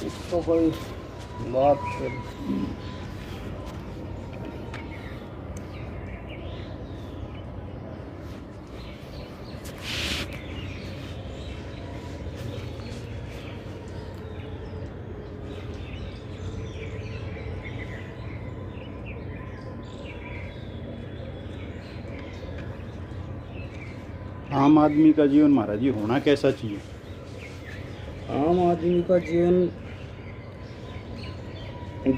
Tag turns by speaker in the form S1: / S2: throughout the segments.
S1: इसको कोई बात फिर
S2: आम आदमी का जीवन महाराज जी होना कैसा चाहिए?
S1: आम आदमी का जीवन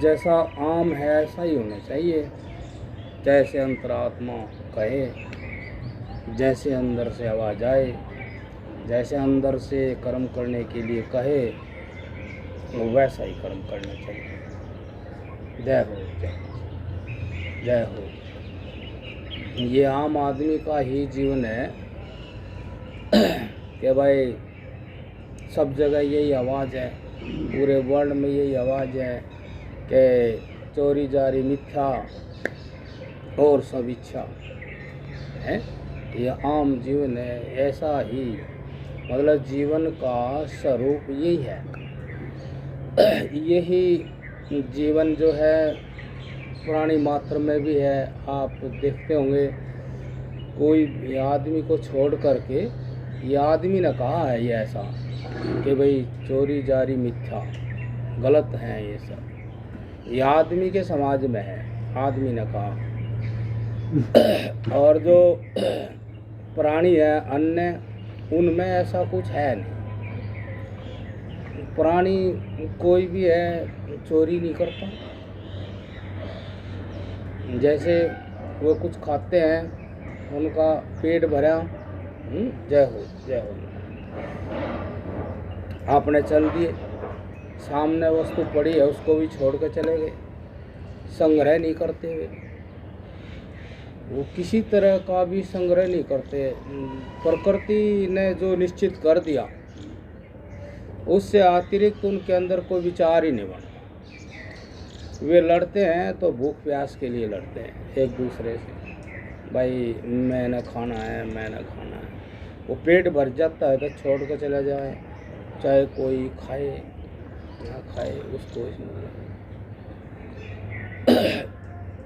S1: जैसा आम है ऐसा ही होना चाहिए। जैसे अंतरात्मा कहे, जैसे अंदर से आवाज आए, जैसे अंदर से कर्म करने के लिए कहे, तो वैसा ही कर्म करना चाहिए। जय हो, जय हो, जय हो। ये आम आदमी का ही जीवन है कि भाई सब जगह यही आवाज़ है, पूरे वर्ल्ड में यही आवाज़ है कि चोरी जारी मिथ्या और सब इच्छा है। ये आम जीवन है, ऐसा ही मतलब जीवन का स्वरूप यही है। यही जीवन जो है प्राणी मात्र में भी है। आप देखते होंगे कोई आदमी को छोड़ करके, ये आदमी ने कहा है ये ऐसा कि भाई चोरी जारी मिथ्या गलत है, ये सब ये आदमी के समाज में है, आदमी ने कहा। और जो प्राणी है अन्य, उनमें ऐसा कुछ है नहीं। प्राणी कोई भी है चोरी नहीं करता। जैसे वो कुछ खाते हैं, उनका पेट भरा, जय हो, जय हो, आपने चल दिए, सामने वस्तु पड़ी है उसको भी छोड़ के चले गए, संग्रह नहीं करते हुए। वो किसी तरह का भी संग्रह नहीं करते। प्रकृति ने जो निश्चित कर दिया उससे अतिरिक्त उनके अंदर कोई विचार ही नहीं बनता। वे लड़ते हैं तो भूख प्यास के लिए लड़ते हैं एक दूसरे से, भाई मैंने खाना है, मैंने खाना है। वो पेट भर जाता है तो छोड़ कर चला जाए, चाहे कोई खाए ना खाए, उसको इसमें।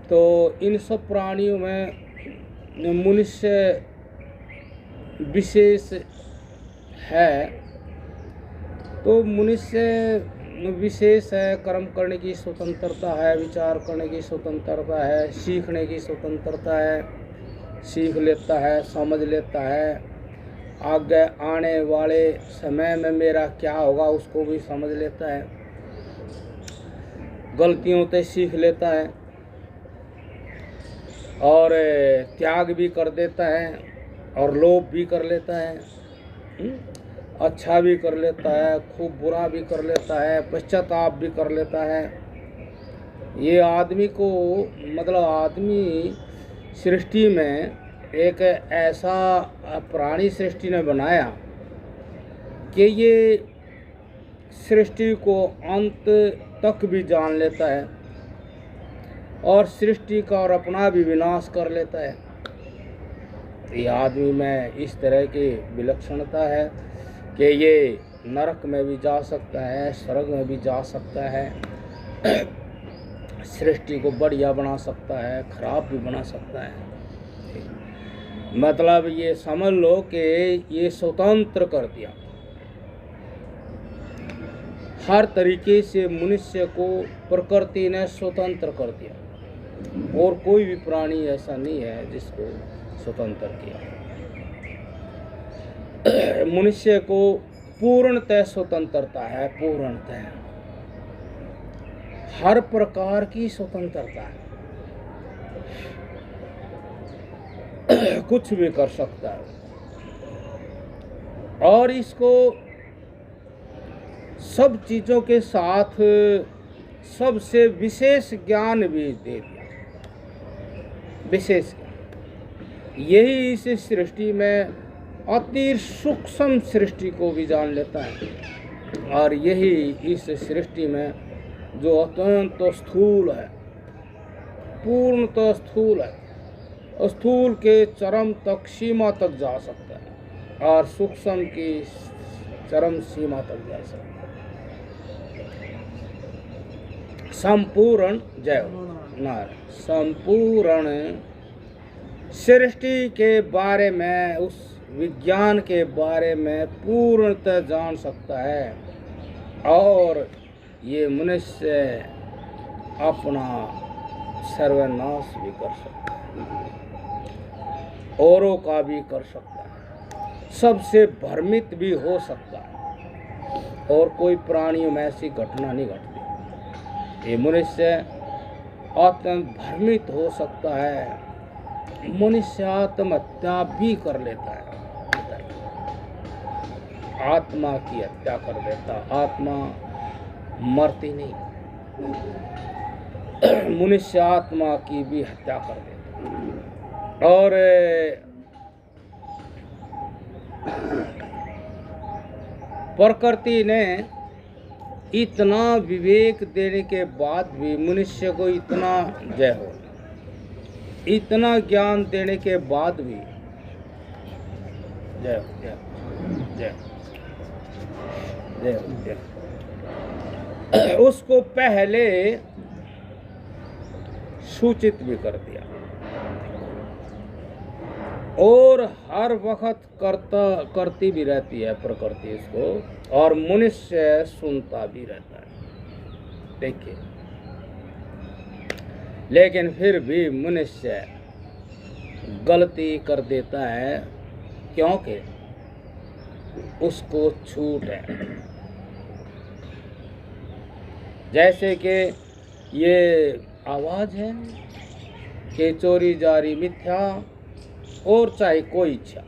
S1: तो इन सब प्राणियों में मनुष्य विशेष है। तो मनुष्य विशेष है, कर्म करने की स्वतंत्रता है, विचार करने की स्वतंत्रता है, सीखने की स्वतंत्रता है, सीख लेता है, समझ लेता है, आगे आने वाले समय में मेरा क्या होगा उसको भी समझ लेता है, गलतियों से सीख लेता है और त्याग भी कर देता है और लोभ भी कर लेता है, अच्छा भी कर लेता है, खूब बुरा भी कर लेता है, पश्चाताप भी कर लेता है। ये आदमी को मतलब आदमी सृष्टि में एक ऐसा प्राणी सृष्टि ने बनाया कि ये सृष्टि को अंत तक भी जान लेता है और सृष्टि का और अपना भी विनाश कर लेता है। ये आदमी में इस तरह की विलक्षणता है कि ये नरक में भी जा सकता है, स्वर्ग में भी जा सकता है, सृष्टि को बढ़िया बना सकता है, खराब भी बना सकता है। मतलब ये समझ लो कि ये स्वतंत्र कर दिया, हर तरीके से मनुष्य को प्रकृति ने स्वतंत्र कर दिया और कोई भी प्राणी ऐसा नहीं है जिसको स्वतंत्र किया। मनुष्य को पूर्णतः स्वतंत्रता है, पूर्णतः हर प्रकार की स्वतंत्रता है, कुछ भी कर सकता है। और इसको सब चीज़ों के साथ सबसे विशेष ज्ञान भी दे दिया, विशेष ज्ञान। यही इस सृष्टि में अति सूक्ष्म सृष्टि को भी जान लेता है और यही इस सृष्टि में जो अत्यंत स्थूल है, पूर्णतः स्थूल है, स्थूल के चरम तक सीमा तक जा सकता है। और सूक्ष्म की चरम सीमा तक जा सकता है। संपूर्ण जय हो नारायण। संपूर्ण सृष्टि के बारे में, उस विज्ञान के बारे में पूर्णतः जान सकता है, और ये मनुष्य अपना सर्वनाश भी कर सकता है, औरों का भी कर सकता है, सबसे भ्रमित भी हो सकता है, और कोई प्राणियों में ऐसी घटना नहीं घटती। ये मनुष्य अत्यंत भ्रमित हो सकता है, मनुष्य आत्महत्या भी कर लेता है, आत्मा की हत्या कर देता। आत्मा मरती नहीं, मनुष्य आत्मा की भी हत्या कर देता। और प्रकृति ने इतना विवेक देने के बाद भी मनुष्य को इतना जय हो, इतना ज्ञान देने के बाद भी जय हो जय जय जय जय उसको पहले सूचित भी कर दिया, और हर वक्त करती भी रहती है प्रकृति इसको, और मनुष्य सुनता भी रहता है। देखिए, लेकिन फिर भी मनुष्य गलती कर देता है, क्योंकि उसको छूट है। जैसे कि ये आवाज़ है कि चोरी जारी मिथ्या, और चाहे कोई इच्छा,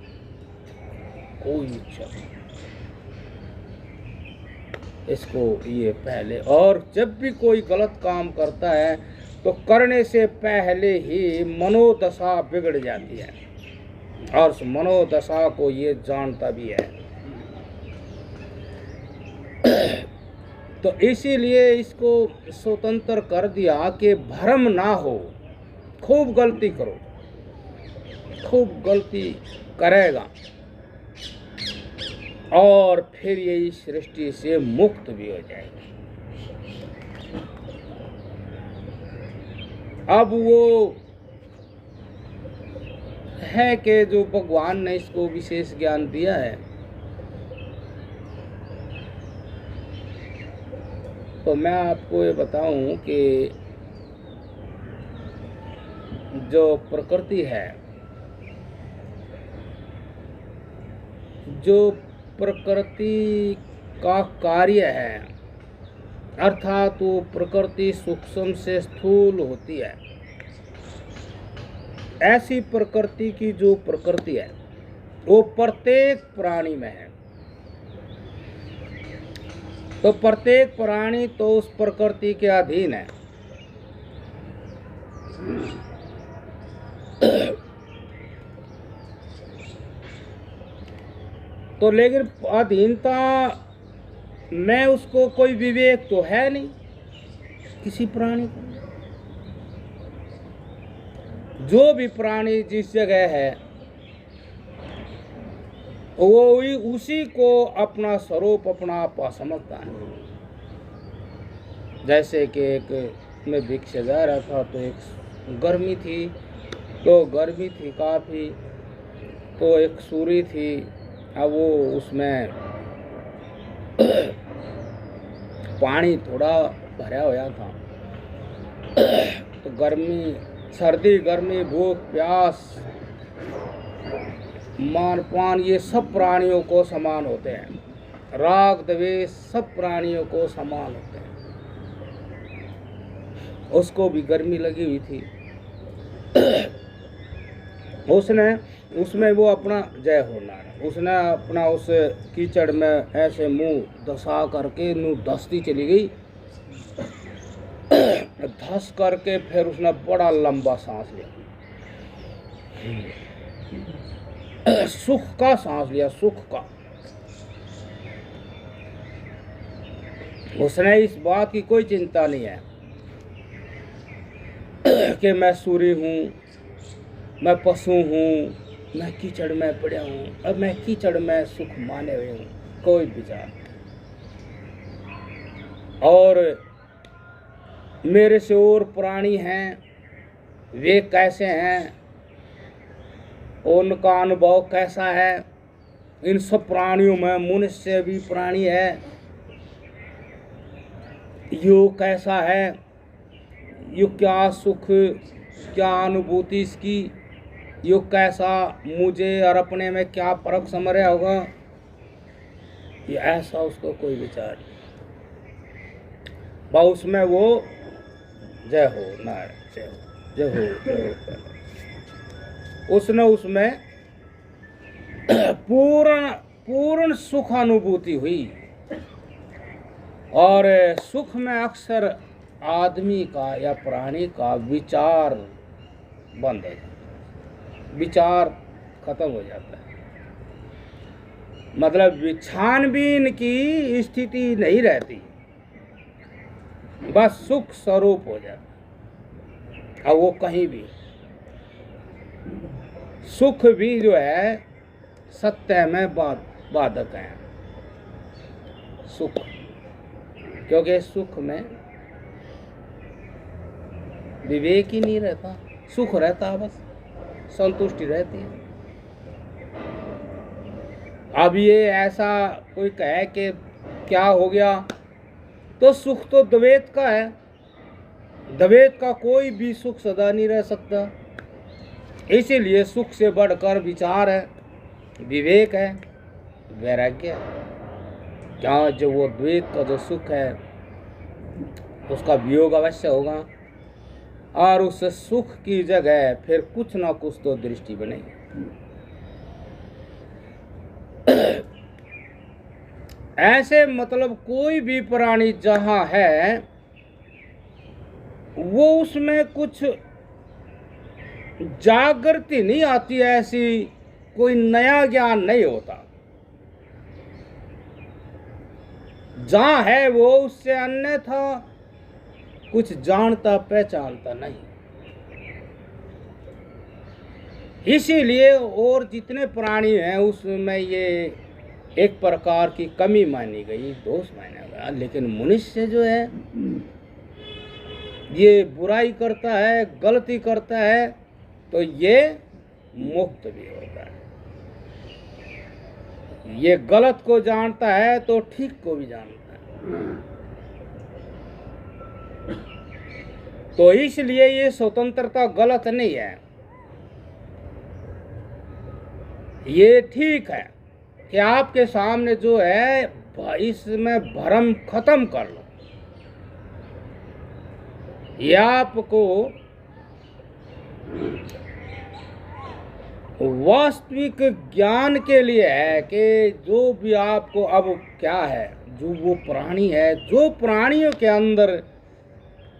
S1: इसको ये पहले, और जब भी कोई गलत काम करता है तो करने से पहले ही मनोदशा बिगड़ जाती है, और उस मनोदशा को ये जानता भी है। तो इसीलिए इसको स्वतंत्र कर दिया कि भ्रम ना हो, खूब गलती करो, खूब गलती करेगा, और फिर ये इस सृष्टि से मुक्त भी हो जाएगा। अब वो है कि जो भगवान ने इसको विशेष ज्ञान दिया है, तो मैं आपको ये बताऊं कि जो प्रकृति है, जो प्रकृति का कार्य है, अर्थात वो प्रकृति सूक्ष्म से स्थूल होती है, ऐसी प्रकृति की जो प्रकृति है वो प्रत्येक प्राणी में है। तो प्रत्येक प्राणी तो उस प्रकृति के अधीन है। तो लेकिन अधीनता में उसको कोई विवेक तो है नहीं किसी प्राणी को। जो भी प्राणी जिस जगह है वो उसी को अपना स्वरूप, अपना आपा समझता है। जैसे कि एक मैं भिक्षा जा रहा था, तो एक गर्मी थी, काफ़ी, तो एक सूरी थी। अब वो उसमें पानी थोड़ा भरा हुआ था, तो गर्मी, सर्दी, गर्मी, भूख, प्यास, मान पान, ये सब प्राणियों को समान होते हैं। राग द्वेष सब प्राणियों को समान होते हैं। उसको भी गर्मी लगी हुई थी। उसमें वो अपना जय होना है, उसने अपना उस कीचड़ में ऐसे मुंह धसा करके धसती चली गई। धस करके फिर उसने बड़ा लंबा सांस लिया, सुख का सांस लिया, सुख का। उसने इस बात की कोई चिंता नहीं है कि मैं सूरी हूँ, मैं पशु हूँ, मैं कीचड़ में पड़ा हूँ, अब मैं कीचड़ में सुख माने हुए हूँ, कोई विचार। और मेरे से और प्राणी हैं, वे कैसे हैं, उनका अनुभव कैसा है, इन सब प्राणियों में मनुष्य भी प्राणी है, यो कैसा है, यो क्या सुख, क्या अनुभूति इसकी, यो कैसा, मुझे और अपने में क्या फर्क समझ रहा होगा, ये ऐसा उसको कोई विचार नहीं। बा उसमें वो जय हो नारायण, जय हो जय हो जय हो, उसने उसमें पूर्ण सुख अनुभूति हुई। और सुख में अक्सर आदमी का या प्राणी का विचार बंद हो जाता है, विचार खत्म हो जाता है, मतलब छानबीन की स्थिति नहीं रहती, बस सुख स्वरूप हो जाता है। और वो कहीं भी सुख भी जो है सत्य में बाधक है सुख, क्योंकि सुख में विवेक ही नहीं रहता, सुख रहता बस, संतुष्टि रहती है। अब ये ऐसा कोई कहे कि क्या हो गया, तो सुख तो द्वैत का है, द्वैत का कोई भी सुख सदा नहीं रह सकता। इसीलिए सुख से बढ़कर विचार है, विवेक है, वैराग्य है। क्या जो वो द्वैत का जो सुख है उसका वियोग अवश्य होगा, और उस सुख की जगह फिर कुछ ना कुछ तो दृष्टि बनेगी। ऐसे मतलब कोई भी प्राणी जहाँ है वो उसमें कुछ जागृति नहीं आती, ऐसी कोई नया ज्ञान नहीं होता। जहाँ है वो उससे अन्यथा कुछ जानता पहचानता नहीं। इसीलिए और जितने प्राणी हैं उसमें ये एक प्रकार की कमी मानी गई, दोष माना गया। लेकिन मनुष्य जो है ये बुराई करता है, गलती करता है, तो ये मुक्त भी होता है। ये गलत को जानता है तो ठीक को भी जानता है। तो इसलिए ये स्वतंत्रता गलत नहीं है, ये ठीक है कि आपके सामने जो है इसमें भ्रम खत्म कर लो। ये आपको वास्तविक ज्ञान के लिए है कि जो भी आपको अब क्या है, जो वो प्राणी है, जो प्राणियों के अंदर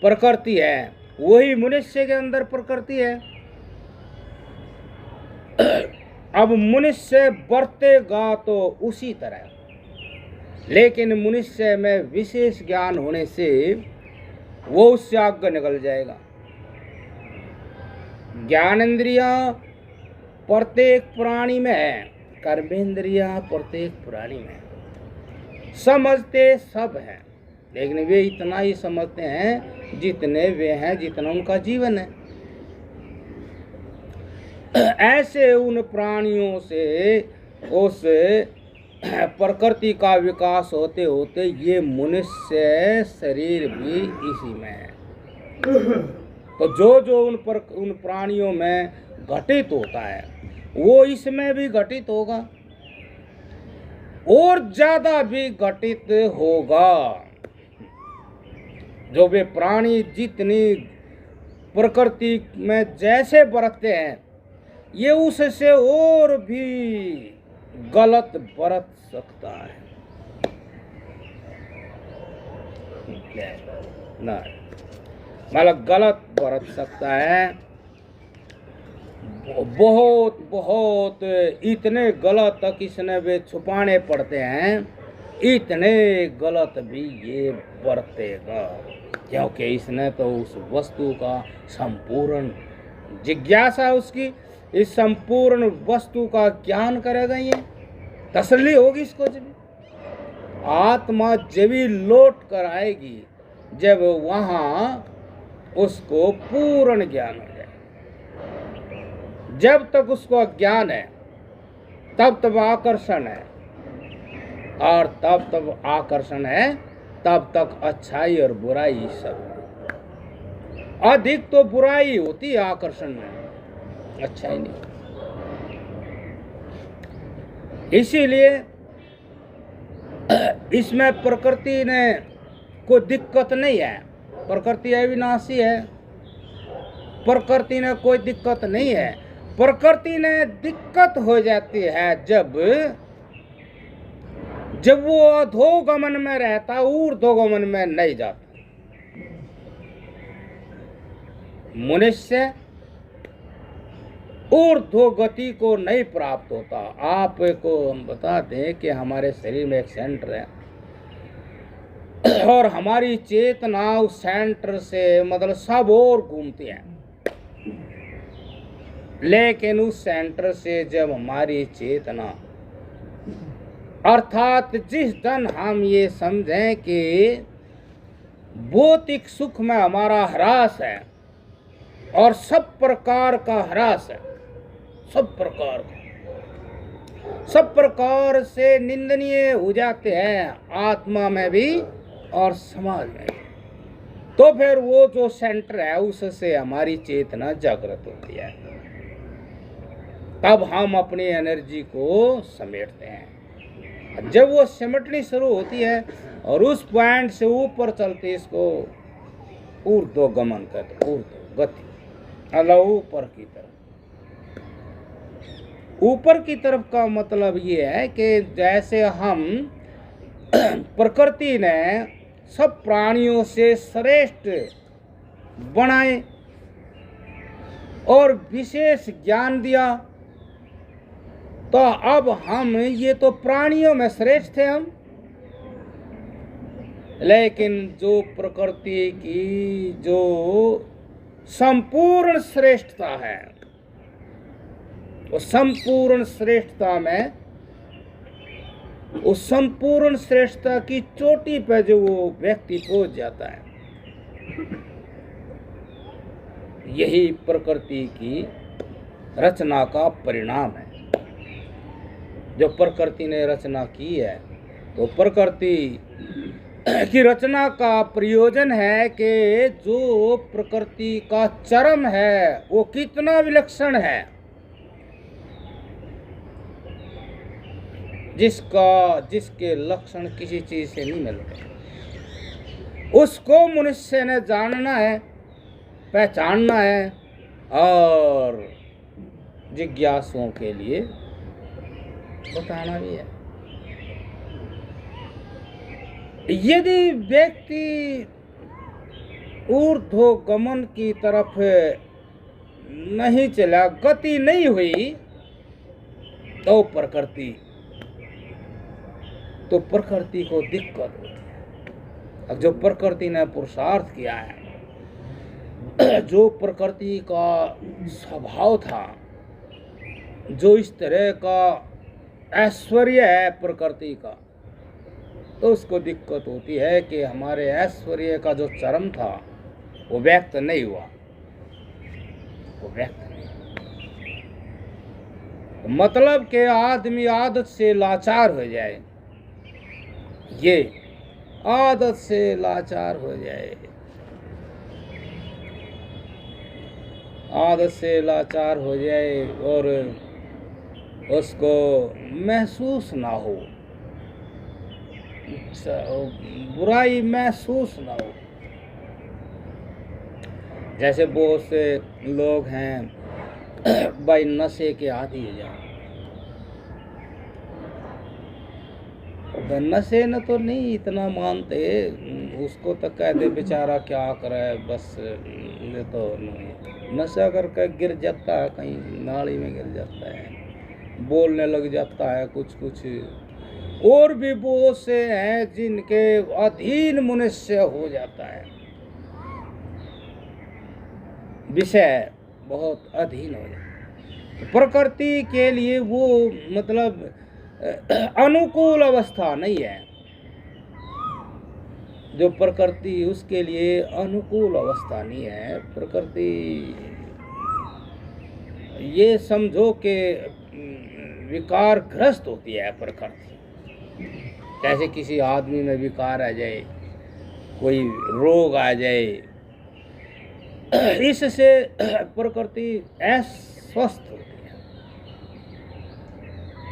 S1: प्रकृति है वही मनुष्य के अंदर प्रकृति है। अब मनुष्य बरतेगा तो उसी तरह, लेकिन मनुष्य में विशेष ज्ञान होने से वो उससे आगे निकल जाएगा। ज्ञानेंद्रिया प्रत्येक प्राणी में है, कर्मेंद्रिया प्रत्येक प्राणी में है। समझते सब हैं, लेकिन वे इतना ही समझते हैं जितने वे हैं, जितना उनका जीवन है। ऐसे उन प्राणियों से उस प्रकृति का विकास होते होते ये मनुष्य शरीर भी इसी में है। तो जो जो उन प्राणियों में घटित होता है वो इसमें भी घटित होगा और ज्यादा भी घटित होगा। जो वे प्राणी जितनी प्रकृति में जैसे बरतते हैं ये उससे और भी गलत बरत सकता है ना, मतलब गलत बरत सकता है। बहुत बहुत इतने गलत तक इसने वे छुपाने पड़ते हैं, इतने गलत भी ये बरतेगा, क्योंकि इसने तो उस वस्तु का संपूर्ण जिज्ञासा उसकी इस संपूर्ण वस्तु का ज्ञान करेगा, ये तसल्ली होगी इसको। जब आत्मा जब ही लौट कर आएगी जब वहां उसको पूर्ण ज्ञान हो जाए। जब तक उसको अज्ञान है तब तक आकर्षण है, और तब तक आकर्षण है तब तक अच्छाई और बुराई सब। अधिक तो बुराई होती है आकर्षण में, अच्छाई नहीं। इसीलिए इसमें प्रकृति ने कोई दिक्कत नहीं है, प्रकृति अविनाशी है, प्रकृति ने कोई दिक्कत नहीं है। प्रकृति ने दिक्कत हो जाती है जब वो अधोगमन में रहता, ऊर्ध्वगमन में नहीं जाता। मनुष्य ऊर्ध्व गति को नहीं प्राप्त होता। आपको हम बताते हैं कि हमारे शरीर में एक सेंटर है, और हमारी चेतना उस सेंटर से मतलब सब और घूमती है, लेकिन उस सेंटर से जब हमारी चेतना, अर्थात जिस दिन हम ये समझें कि भौतिक सुख में हमारा ह्रास है और सब प्रकार का ह्रास है, सब प्रकार से निंदनीय हो जाते हैं, आत्मा में भी और समाज में भी, तो फिर वो जो सेंटर है उससे हमारी चेतना जागृत होती है। तब हम अपनी एनर्जी को समेटते हैं। जब वो सिमटनी शुरू होती है और उस पॉइंट से ऊपर चलते, इसको ऊर्ध्वगमन कहते, ऊर्ध्व गति, ऊपर की तरफ। ऊपर की तरफ का मतलब ये है कि जैसे हम प्रकृति ने सब प्राणियों से श्रेष्ठ बनाए और विशेष ज्ञान दिया, तो अब हम ये तो प्राणियों में श्रेष्ठ थे हम, लेकिन जो प्रकृति की जो संपूर्ण श्रेष्ठता है, उस संपूर्ण श्रेष्ठता में, उस संपूर्ण श्रेष्ठता की चोटी पे जो वो व्यक्ति पहुंच जाता है, यही प्रकृति की रचना का परिणाम है। जो प्रकृति ने रचना की है, तो प्रकृति की रचना का प्रयोजन है कि जो प्रकृति का चरम है वो कितना विलक्षण है, जिसके लक्षण किसी चीज से नहीं मिलते, उसको मनुष्य ने जानना है, पहचानना है, और जिज्ञासुओं के लिए बताना भी है। यदि व्यक्ति ऊर्ध्वगमन की तरफ नहीं चला, गति नहीं हुई, तो प्रकृति को दिक्कत होती है। अब जो प्रकृति ने पुरुषार्थ किया है, जो प्रकृति का स्वभाव था, जो इस तरह का ऐश्वर्य है प्रकृति का, तो उसको दिक्कत होती है कि हमारे ऐश्वर्य का जो चरम था वो व्यक्त नहीं हुआ, वो व्यक्त नहीं। मतलब कि आदमी आदत से लाचार हो जाए, ये आदत से लाचार हो जाए, आदत से लाचार हो जाए और उसको महसूस ना हो, बुराई महसूस ना हो। जैसे बहुत से लोग हैं भाई नशे के आदी हो जाए, नशे न तो नहीं इतना मानते, उसको तो कह दे बेचारा क्या करे, बस ये तो नशा करके गिर जाता है, कहीं नाली में गिर जाता है, बोलने लग जाता है कुछ कुछ। और भी बहुत से हैं जिनके अधीन मनुष्य हो जाता है, विषय बहुत अधीन हो जाता है। प्रकृति के लिए वो मतलब अनुकूल अवस्था नहीं है। जो प्रकृति उसके लिए अनुकूल अवस्था नहीं है। प्रकृति ये समझो कि विकार ग्रस्त होती है प्रकृति। जैसे किसी आदमी में विकार आ जाए, कोई रोग आ जाए, इससे प्रकृति अस्वस्थ होती है।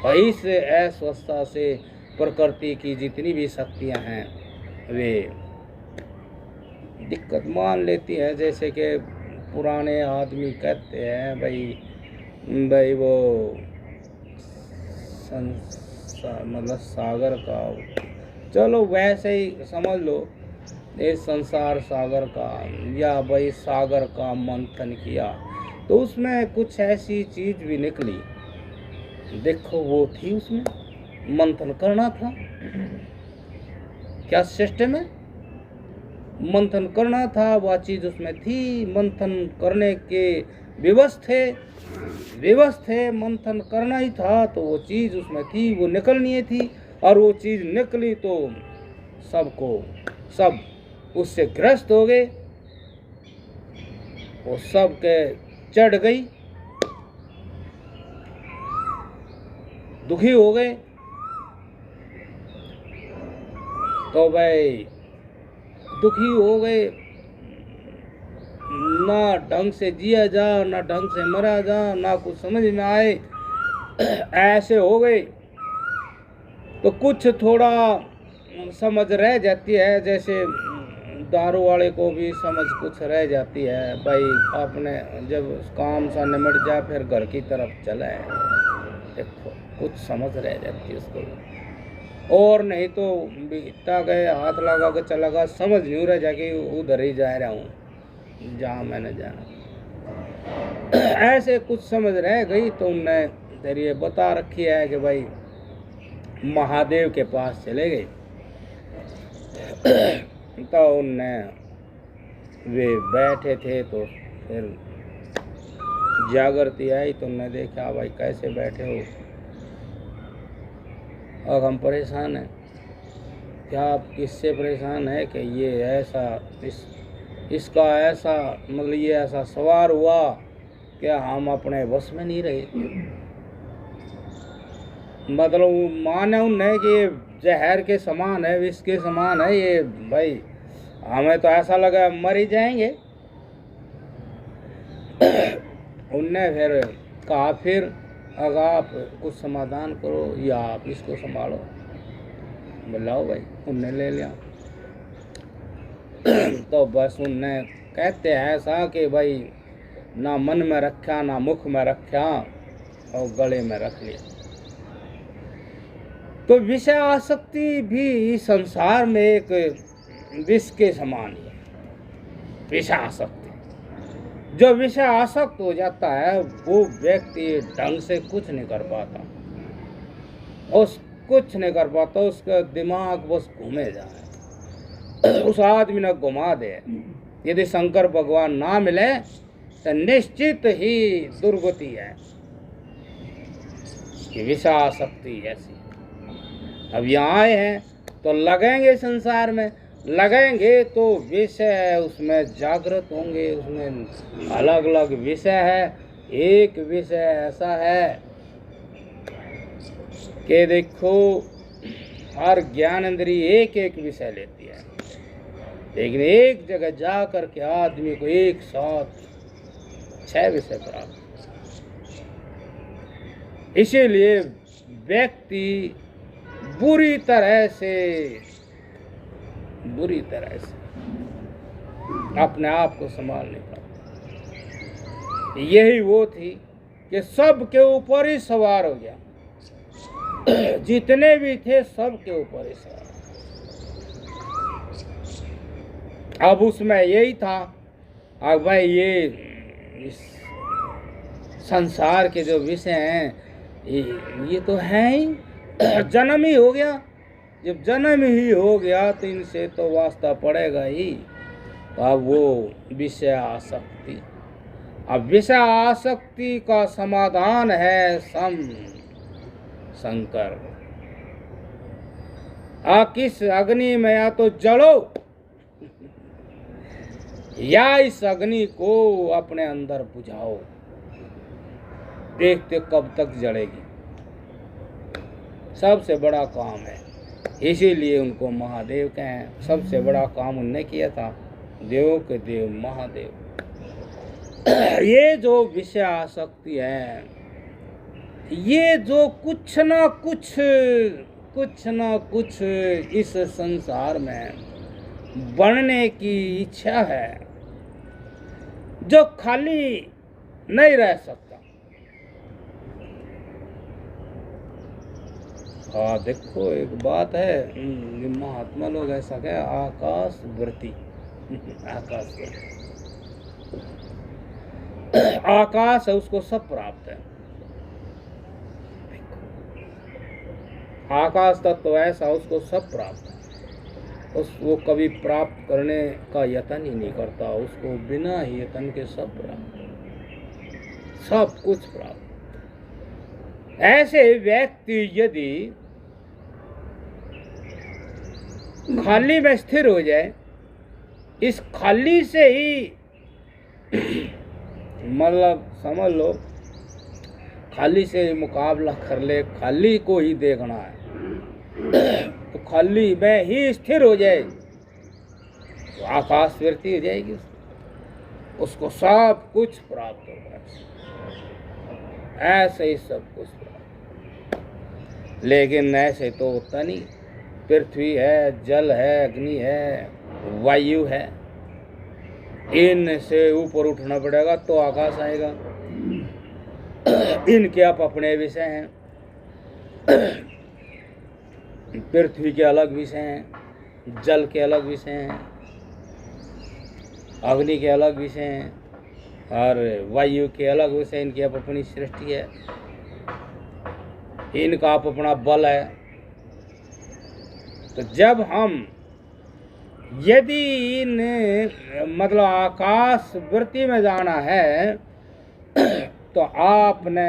S1: और इस अस्वस्थता से प्रकृति की जितनी भी शक्तियां हैं वे दिक्कत मान लेती हैं। जैसे कि पुराने आदमी कहते हैं भाई वो मतलब सागर का, चलो वैसे ही समझ लो, इस संसार सागर का, या भाई सागर का मंथन किया तो उसमें कुछ ऐसी चीज भी निकली। देखो वो थी, उसमें मंथन करना था। क्या सिस्टम है? मंथन करना था, वह चीज उसमें थी। मंथन करने के विवश थे, मंथन करना ही था तो वो चीज उसमें थी, वो निकलनी थी। और वो चीज निकली तो सब उससे ग्रस्त हो गए, वो सब के चढ़ गई, दुखी हो गए। तो भाई दुखी हो गए, ना ढंग से जिया जा, ना ढंग से मरा जा, ना कुछ समझ में आए, ऐसे हो गए। तो कुछ थोड़ा समझ रह जाती है, जैसे दारू वाले को भी समझ कुछ रह जाती है। भाई आपने जब काम सा निमट जाए फिर घर की तरफ चला है, देखो कुछ समझ रह जाती है उसको। और नहीं तो इतना गए हाथ लगा के चला गया, समझ नहीं रह जाके उधर ही जा रहा हूँ जहाँ मैंने जाना। ऐसे कुछ समझ रह गई तो उनने तेरी ये बता रखी है कि भाई महादेव के पास चले गए। तो उनने वे बैठे थे तो फिर जागृति आई तो उनने देखा भाई कैसे बैठे हो, अब हम परेशान हैं। क्या आप किससे परेशान है कि ये ऐसा इसका ऐसा मतलब ये ऐसा सवार हुआ कि हम अपने बस में नहीं रहे। मतलब माने उन्हें कि ये जहर के समान है, विष के समान है ये, भाई हमें तो ऐसा लगा मर ही जाएंगे। उनने फिर कहा फिर अगर आप कुछ समाधान करो या आप इसको संभालो। बुलाओ भाई, उनने ले लिया। तो बस उनने कहते हैं ऐसा कि भाई ना मन में रखा, ना मुख में रखा और गले में रख लिया। तो विषय आसक्ति भी संसार में एक विष के समान है। विषय आसक्ति, जो विषय आसक्त हो जाता है वो व्यक्ति ढंग से कुछ नहीं कर पाता, कुछ नहीं कर पाता, उसका दिमाग बस घूमे जाए, उस आदमी ने घुमा दे। यदि शंकर भगवान ना मिले तो निश्चित ही दुर्गति है कि विषय आसक्ति ऐसी। अब यहाँ आए हैं तो लगेंगे संसार में, लगेंगे तो विषय उसमें जागृत होंगे। उसमें अलग अलग विषय है। एक विषय ऐसा है कि देखो हर ज्ञान इंद्रिय एक एक विषय लेती है, लेकिन एक जगह जा कर के आदमी को एक साथ 6 विषय प्राप्त। इसीलिए व्यक्ति बुरी तरह से अपने आप को संभाल नहीं पाता। यही वो थी कि सब के ऊपर ही सवार हो गया, जितने भी थे सब के ऊपर ही सवार। अब उसमें यही था, अब भाई ये इस संसार के जो विषय हैं ये तो है ही, जन्म ही हो गया। जब जन्म ही हो गया तो इनसे तो वास्ता पड़ेगा ही। अब वो विषय आसक्ति, अब विषय आसक्ति का समाधान है शंकर। किस अग्नि में या तो जलो या इस अग्नि को अपने अंदर बुझाओ, देखते कब तक जलेगी। सबसे बड़ा काम है, इसीलिए उनको महादेव कहें। सबसे बड़ा काम उनने किया था, देवों के देव महादेव। ये जो विषय आसक्ति है, ये जो कुछ ना कुछ इस संसार में बनने की इच्छा है, जो खाली नहीं रह सकता। हाँ देखो, एक बात है, महात्मा लोग ऐसा कहे, आकाश वृत्ति। आकाश वृत्ति, आकाश है, उसको सब प्राप्त है। आकाश तत्व ऐसा, उसको सब प्राप्त है। वो कभी प्राप्त करने का यत्न ही नहीं करता, उसको बिना ही यत्न के सब प्राप्त, सब कुछ प्राप्त। ऐसे व्यक्ति यदि खाली में स्थिर हो जाए, इस खाली से ही मतलब समझ लो, खाली से मुकाबला कर ले, खाली को ही देखना है, तो खाली में ही स्थिर हो जाए तो आकाश वृत्ति हो जाएगी, उसको सब कुछ प्राप्त होगा। ऐसे ही सब कुछ प्राप्त, लेकिन ऐसे तो होता नहीं। पृथ्वी है, जल है, अग्नि है, वायु है, इनसे ऊपर उठना पड़ेगा तो आकाश आएगा। इनके आप अपने विषय हैं, पृथ्वी के अलग विषय हैं, जल के अलग विषय हैं, अग्नि के अलग विषय हैं, और वायु के अलग विषय। इनकी आप अपनी सृष्टि है, इनका आप अपना बल है। तो जब हम यदि इन मतलब आकाश वृत्ति में जाना है, तो आपने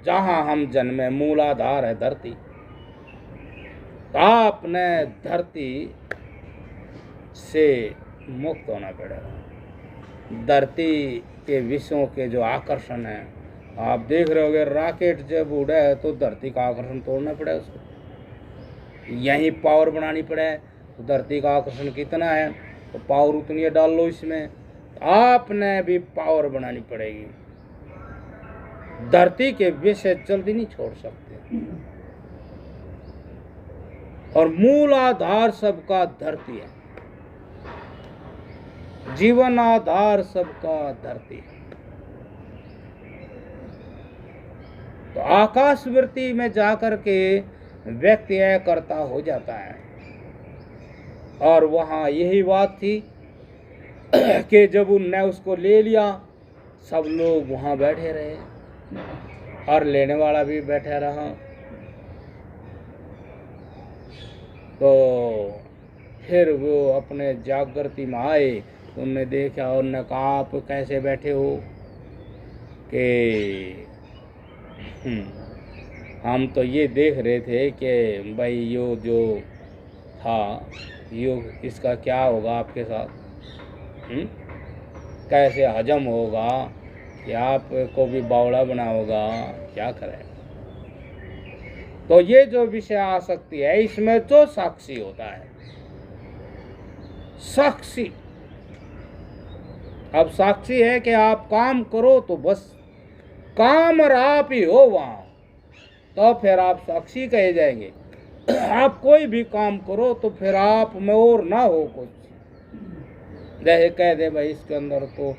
S1: जहाँ हम जन्मे, मूलाधार है धरती, तो आपने धरती से मुक्त होना पड़ेगा। धरती के विषयों के जो आकर्षण है, आप देख रहे होगे, रॉकेट जब उड़े है तो धरती का आकर्षण तोड़ना पड़ेगा उसको, यहीं पावर बनानी पड़े। तो धरती का आकर्षण कितना है, तो पावर उतनी डाल लो इसमें, तो आपने भी पावर बनानी पड़ेगी। धरती के विषय जल्दी नहीं छोड़ सकते, और मूल आधार सबका धरती है, जीवन आधार सबका धरती है। तो आकाश वृत्ति में जाकर के व्यक्ति करता हो जाता है। और वहाँ यही बात थी कि जब उनने उसको ले लिया, सब लोग वहाँ बैठे रहे और लेने वाला भी बैठा रहा। तो फिर वो अपने जागृति में आए, उनने देखा, उनने कहा, आप कैसे बैठे हो? कि हम तो ये देख रहे थे कि भाई यो जो था, यो इसका क्या होगा आपके साथ, कैसे हजम होगा, कि आपको भी बावड़ा बना होगा, क्या करें। तो ये जो विषय आसक्ति है, इसमें जो साक्षी होता है, साक्षी, अब साक्षी है कि आप काम करो तो बस काम और आप ही हो वहाँ, तो फिर आप साक्षी कहे जाएंगे। आप कोई भी काम करो तो फिर आप में और ना हो कुछ, जैसे कह दे भाई इसके अंदर तो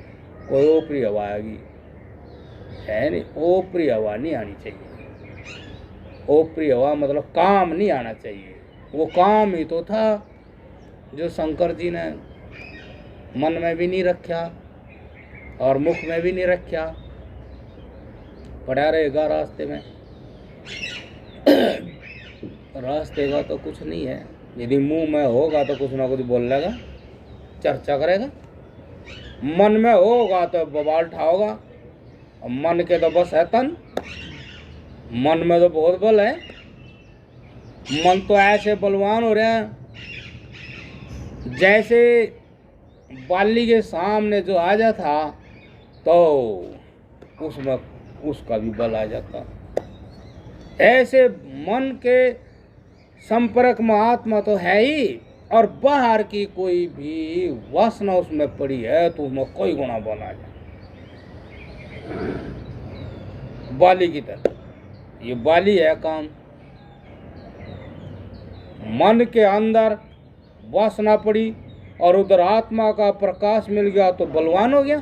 S1: कोई ऊपरी हवा आएगी, है नहीं, ऊपरी हवा नहीं आनी चाहिए। ऊपरी हवा मतलब काम नहीं आना चाहिए। वो काम ही तो था जो शंकर जी ने मन में भी नहीं रखा और मुख में भी नहीं रखा, पड़ा रहेगा रास्ते में। रास्ते का तो कुछ नहीं है, यदि मुंह में होगा तो कुछ ना कुछ बोलेगा, चर्चा करेगा, मन में होगा तो बवाल उठाओगा, अब मन के तो बस है तन, मन में तो बहुत बल है। मन तो ऐसे बलवान हो रहे हैं जैसे बाली के सामने जो आ जाता तो उसमें उसका भी बल आ जाता। ऐसे मन के संपर्क में आत्मा तो है ही, और बाहर की कोई भी वासना उसमें पड़ी है तो उसमें कोई गुना बल आ जाए। बाली की तरह ये बाली है काम। मन के अंदर वासना पड़ी और उधर आत्मा का प्रकाश मिल गया तो बलवान हो गया।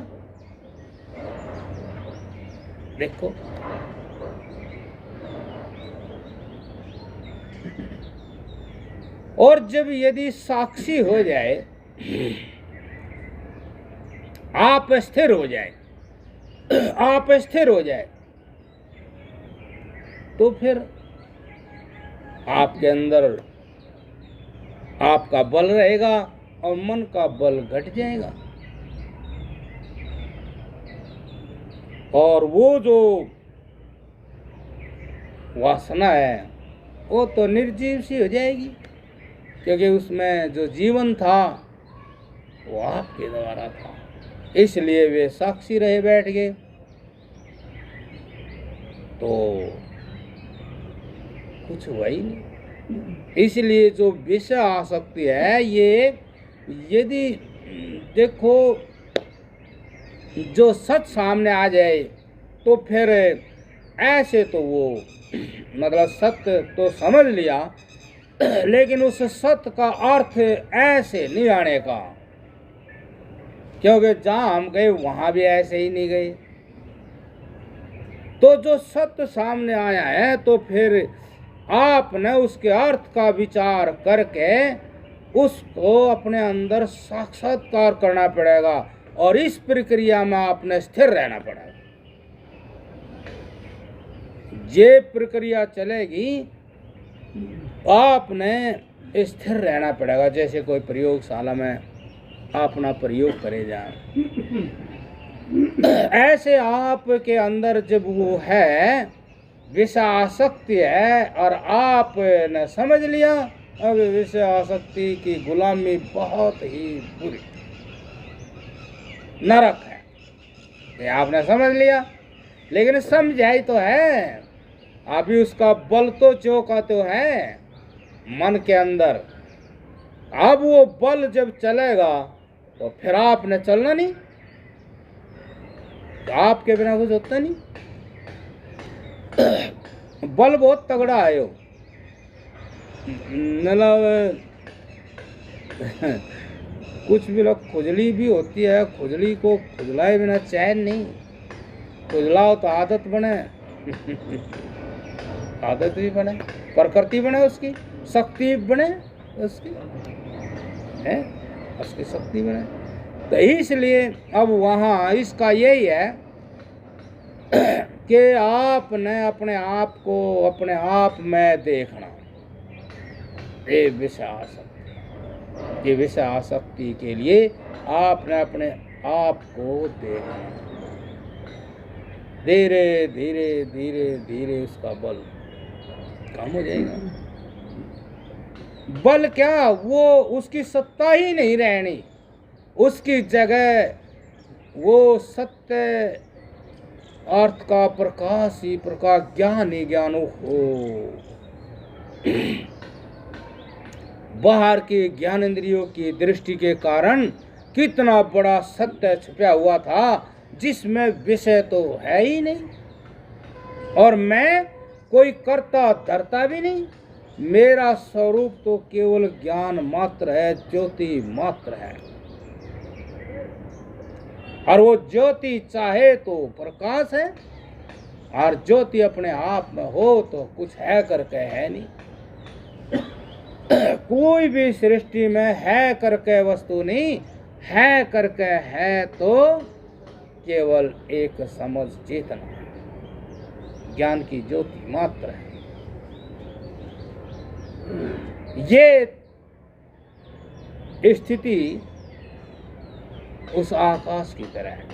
S1: देखो और जब यदि साक्षी हो जाए, आप स्थिर हो जाए, आप स्थिर हो जाए, तो फिर आपके अंदर आपका बल रहेगा और मन का बल घट जाएगा। और वो जो वासना है वो तो निर्जीव सी हो जाएगी, क्योंकि उसमें जो जीवन था वो आपके द्वारा था, इसलिए वे साक्षी रहे बैठ गए। तो कुछ हुआ ही नहीं। इसलिए जो विषय आसक्ति है ये, यदि देखो जो सच सामने आ जाए तो फिर ऐसे तो वो मतलब सत्य तो समझ लिया, लेकिन उस सत्य का अर्थ ऐसे नहीं आने का, क्योंकि जहाँ हम गए वहाँ भी ऐसे ही नहीं गए। तो जो सत्य सामने आया है तो फिर आपने उसके अर्थ का विचार करके उसको अपने अंदर साक्षात्कार करना पड़ेगा, और इस प्रक्रिया में आपने स्थिर रहना पड़ेगा। ये प्रक्रिया चलेगी, आपने स्थिर रहना पड़ेगा। जैसे कोई प्रयोगशाला में अपना प्रयोग करे जाए, ऐसे आपके अंदर जब वो है विषय आसक्ति है और आपने समझ लिया अब विषय आसक्ति की गुलामी बहुत ही बुरी नरक है, ये आपने समझ लिया। लेकिन समझाई तो है, अभी उसका बल तो चौका तो है मन के अंदर। अब वो बल जब चलेगा तो फिर आपने चलना नहीं, तो आपके बिना कुछ होता नहीं। बल बहुत तगड़ा है वो, मतलब कुछ भी लोग खुजली भी होती है, खुजली को खुजलाए बिना चैन नहीं। खुजलाओ तो आदत बने आदत भी बने, प्रकृति बने, उसकी शक्ति बने, उसकी है उसकी शक्ति बने। तो इसलिए अब वहाँ इसका यही है कि आपने अपने आप को अपने आप में देखना। ये विषय आसक्ति, ये विषय आसक्ति के लिए आपने अपने आप को देखना। धीरे धीरे धीरे धीरे उसका बल कम हो जाएगा। बल क्या, वो उसकी सत्ता ही नहीं रहनी, उसकी जगह वो सत्य अर्थ का प्रकाश ही प्रकाश, ज्ञान ही ज्ञान हो। बाहर के ज्ञान इंद्रियों की दृष्टि के कारण कितना बड़ा सत्य छुपा हुआ था जिसमें विषय तो है ही नहीं, और मैं कोई कर्ता धरता भी नहीं। मेरा स्वरूप तो केवल ज्ञान मात्र है, ज्योति मात्र है, और वो ज्योति चाहे तो प्रकाश है, और ज्योति अपने आप में हो तो कुछ है करके है नहीं। कोई भी सृष्टि में है करके वस्तु नहीं, है करके है तो केवल एक समझ चेतना, ज्ञान की ज्योति मात्र है। ये स्थिति उस आकाश की तरह है।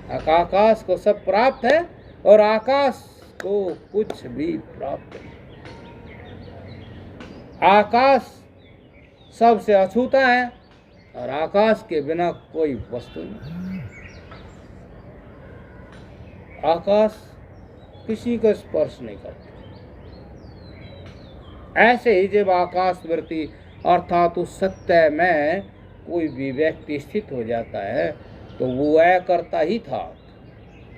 S1: आकाश को सब प्राप्त है और आकाश को कुछ भी प्राप्त नहीं। आकाश सबसे अछूता है और आकाश के बिना कोई वस्तु नहीं। आकाश किसी को स्पर्श नहीं करता। ऐसे ही जब आकाश वृत्ति अर्थात उस सत्य में कोई भी व्यक्ति स्थित हो जाता है तो वो वह करता ही था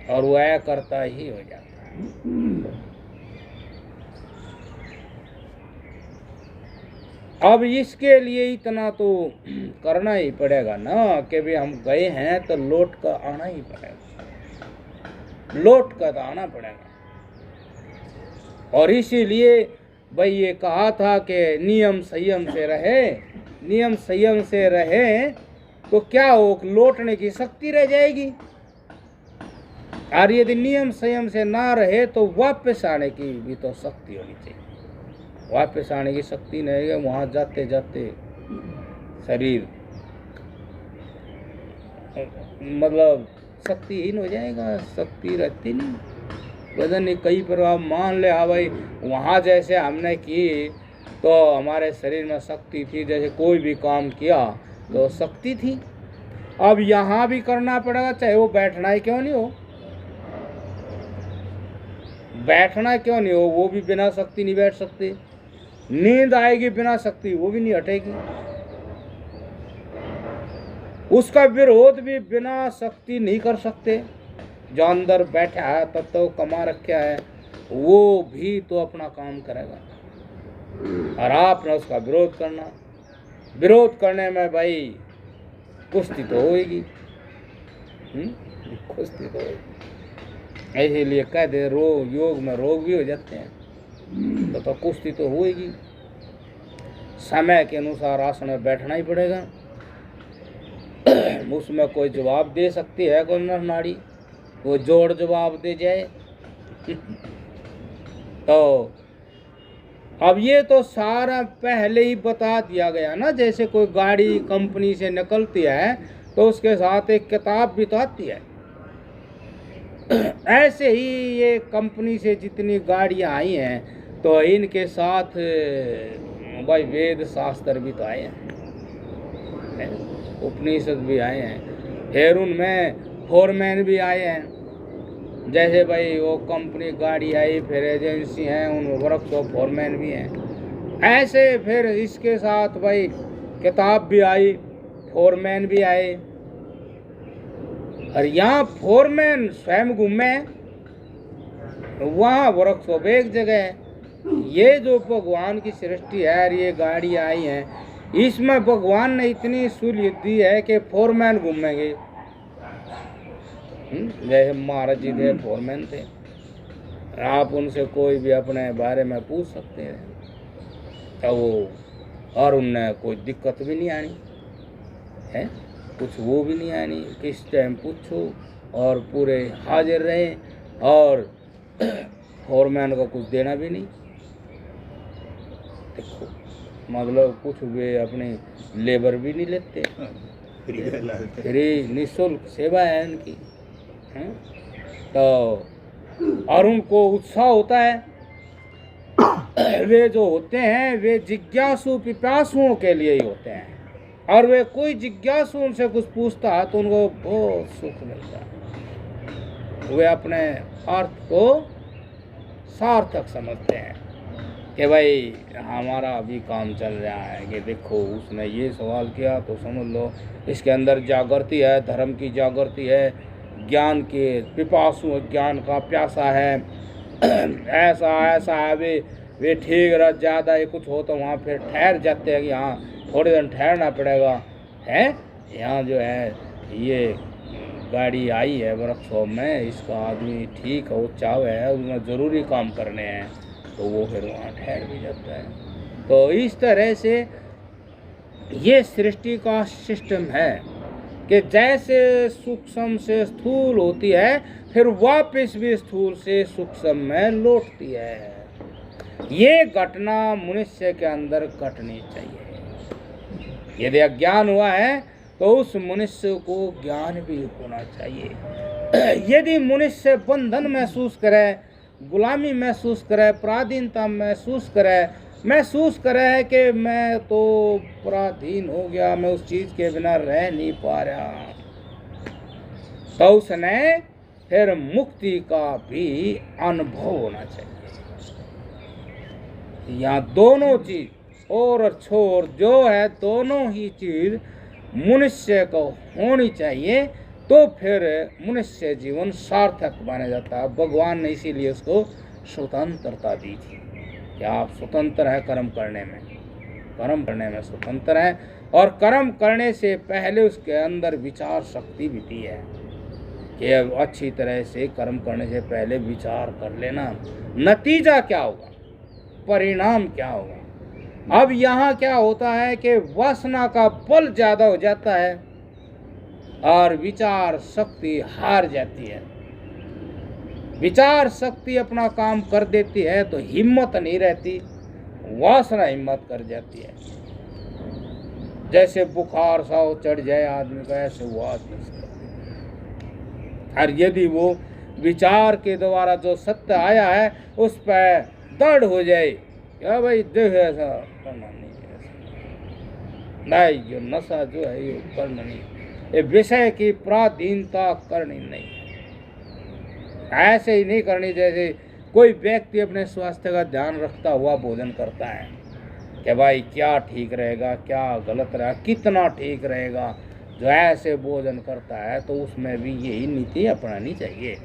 S1: और वह करता ही हो जाता है। अब इसके लिए इतना तो करना ही पड़ेगा ना कि भी हम गए हैं तो लौट कर आना ही पड़ेगा, लौट कर आना पड़ेगा। और इसीलिए भाई ये कहा था कि नियम संयम से रहे, नियम संयम से रहे तो क्या हो, लौटने की शक्ति रह जाएगी। और यदि नियम संयम से ना रहे तो वापस आने की भी तो शक्ति होनी चाहिए। वापस आने की शक्ति नहीं है, वहां जाते जाते शरीर मतलब शक्तिहीन हो जाएगा, शक्ति रहती नहीं। वजन नहीं कई पर आप मान ले, हाँ भाई वहाँ जैसे हमने की तो हमारे शरीर में शक्ति थी, जैसे कोई भी काम किया तो शक्ति थी। अब यहाँ भी करना पड़ेगा, चाहे वो बैठना ही क्यों नहीं हो, बैठना क्यों नहीं हो, वो भी बिना शक्ति नहीं बैठ सकते। नींद आएगी बिना शक्ति, वो भी नहीं हटेगी। उसका विरोध भी बिना शक्ति नहीं कर सकते। जो अंदर बैठा है तब तो कमा रखा है, वो भी तो अपना काम करेगा और आपने उसका विरोध करना। विरोध करने में भाई कुश्ती तो होगी, कुश्ती तो होगी। इसीलिए कह दे रोग, योग में रोग भी हो जाते हैं तो कुश्ती तो होगी। समय के अनुसार आसन में बैठना ही पड़ेगा। उसमें कोई जवाब दे सकती है कोई नर नाड़ी, वो जोड़ जवाब दे जाए। तो अब ये तो सारा पहले ही बता दिया गया ना। जैसे कोई गाड़ी कंपनी से निकलती है तो उसके साथ एक किताब भी तो आती है। ऐसे ही ये कंपनी से जितनी गाड़ियां आई हैं तो इनके साथ भाई वेद शास्त्र भी तो आए हैं, उपनिषद भी आए हैं, फिर उनमें फोरमैन भी आए हैं। जैसे भाई वो कंपनी गाड़ी आई, फिर एजेंसी हैं, उन वर्कशॉप फोरमैन भी हैं। ऐसे फिर इसके साथ भाई किताब भी आई, फोरमैन भी आए। और यहाँ फोरमैन स्वयं घूमे, वहाँ वर्कशॉप एक जगह है। ये जो भगवान की सृष्टि है और ये गाड़ी आई है, इसमें भगवान ने इतनी सहूलियत दी है कि फोरमैन घूमेंगे। जैसे महाराज जी थे, फोरमैन थे, आप उनसे कोई भी अपने बारे में पूछ सकते हैं तो वो, और उनने कोई दिक्कत भी नहीं आनी है, कुछ वो भी नहीं आनी। किस टाइम पूछो और पूरे हाजिर रहे, और फोरमैन को कुछ देना भी नहीं। देखो मतलब कुछ वे अपने लेबर भी नहीं लेते, फ्री निःशुल्क सेवा है इनकी। तो और उनको उत्साह होता है। वे जो होते हैं वे जिज्ञासु पिपासुओं के लिए ही होते हैं, और वे कोई जिज्ञासु उनसे कुछ पूछता है तो उनको बहुत सुख मिलता है। वे अपने अर्थ को सार्थक समझते हैं कि भाई हमारा अभी काम चल रहा है, कि देखो उसने ये सवाल किया तो समझ लो इसके अंदर जागृति है, धर्म की जागृति है, ज्ञान के पिपासु ज्ञान का प्यासा है। ऐसा ऐसा है, वे ठीक रह ज़्यादा ये कुछ हो तो वहाँ फिर ठहर जाते हैं कि हाँ थोड़े दिन ठहरना पड़ेगा है। यहाँ जो है ये गाड़ी आई है वर्कशॉप में, इसका आदमी ठीक है, वो चाव है, उसमें ज़रूरी काम करने हैं तो वो फिर वहाँ ठहर भी जाता है। तो इस तरह से ये सृष्टि का सिस्टम है कि जैसे सूक्ष्म से स्थूल होती है फिर वापस भी स्थूल से सूक्ष्म में लौटती है। ये घटना मनुष्य के अंदर घटनी चाहिए। यदि अज्ञान हुआ है तो उस मनुष्य को ज्ञान भी होना चाहिए। यदि मनुष्य बंधन महसूस करे, गुलामी महसूस करे, पराधीनता महसूस करे कि मैं तो पराधीन हो गया, मैं उस चीज के बिना रह नहीं पा रहा, तो उसने फिर मुक्ति का भी अनुभव होना चाहिए। यहाँ दोनों चीज और छोर जो है, दोनों ही चीज मनुष्य को होनी चाहिए, तो फिर मनुष्य जीवन सार्थक माना जाता है। भगवान ने इसीलिए उसको स्वतंत्रता दी थी कि आप स्वतंत्र है कर्म करने में स्वतंत्र है, और कर्म करने से पहले उसके अंदर विचार शक्ति भी दी है कि अच्छी तरह से कर्म करने से पहले विचार कर लेना, नतीजा क्या होगा, परिणाम क्या होगा। अब यहाँ क्या होता है कि वासना का बल ज्यादा हो जाता है और विचार शक्ति हार जाती है। विचार शक्ति अपना काम कर देती है तो हिम्मत नहीं रहती, वासना हिम्मत कर जाती है। जैसे बुखार सा चढ़ जाए आदमी का, ऐसे वो आदमी से। और यदि वो विचार के द्वारा जो सत्य आया है उस पर दृढ़ हो जाए, क्या भाई देख ऐसा करना नहीं, नहीं ये नशा जो है ये करना नहीं, ये विषय की पराधीनता करनी नहीं, ऐसे ही नहीं करनी। जैसे कोई व्यक्ति अपने स्वास्थ्य का ध्यान रखता हुआ भोजन करता है कि भाई क्या ठीक रहेगा, क्या गलत रहेगा, कितना ठीक रहेगा, जो ऐसे भोजन करता है तो उसमें भी यही नीति अपनानी चाहिए।